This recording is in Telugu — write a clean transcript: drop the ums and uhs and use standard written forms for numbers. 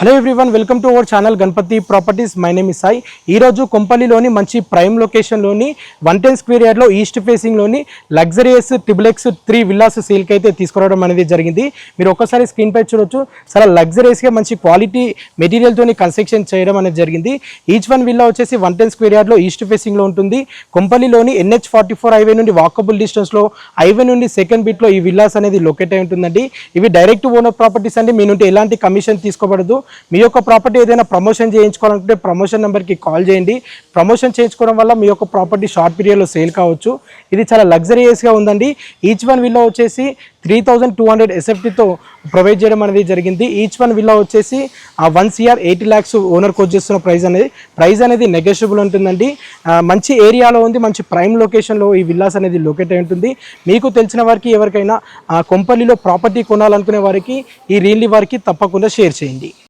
Hello everyone, welcome to our channel Ganapathi Properties. My name is Sai. ఈరోజు కొంపల్లిలోని మంచి ప్రైమ్ లొకేషన్లోని 110 స్క్వేర్ యార్డ్లో ఈస్ట్ ఫేసింగ్లోని లగ్జరియస్ ట్రిబుల్ X 3 విల్లాస్ సేల్కి అయితే తీసుకురావడం అనేది జరిగింది. మీరు ఒక్కసారి స్క్రీన్ పై చూడొచ్చు. చాలా లగ్జరియస్గా మంచి క్వాలిటీ మెటీరియల్తోని కన్స్ట్రక్షన్ చేయడం అనేది జరిగింది. ఈచ్ వన్ విల్లా వచ్చేసి 110 స్క్వేర్ యార్డ్లో ఈస్ట్ ఫేసింగ్లో ఉంటుంది. కొంపల్లిలోని NH44 హైవే నుండి వాకబుల్ డిస్టెన్స్లో, హైవే నుండి సెకండ్ బిట్లో ఈ విల్లాస్ అనేది లొకేట్ అయి ఉంటుందండి. ఇవి డైరెక్ట్ ఓనర్ ప్రాపర్టీస్ అండి. మీ నుండి ఎలాంటి కమిషన్ తీసుకోబడదు. మీ యొక్క ప్రాపర్టీ ఏదైనా ప్రమోషన్ చేయించుకోవాలంటే ప్రమోషన్ నెంబర్కి కాల్ చేయండి. ప్రమోషన్ చేయించుకోవడం వల్ల మీ యొక్క ప్రాపర్టీ షార్ట్ పీరియడ్లో సేల్ కావచ్చు. ఇది చాలా లగ్జరియస్గా ఉందండి. ఈచ్ వన్ విల్లా వచ్చేసి 3200 SFTతో ప్రొవైడ్ చేయడం అనేది జరిగింది. ఈచ్ వన్ విల్లా వచ్చేసి 1 CR 80 lakhs ఓనర్కి వచ్చేస్తున్న ప్రైస్ అనేది నెగోషియబుల్ ఉంటుందండి. మంచి ఏరియాలో ఉంది, మంచి ప్రైమ్ లొకేషన్లో ఈ విల్లాస్ అనేది లొకేట్ అయి ఉంటుంది. మీకు తెలిసిన వారికి ఎవరికైనా కొంపల్లిలో ప్రాపర్టీ కొనాలనుకునే వారికి ఈ రీల్ వారికి తప్పకుండా షేర్ చేయండి.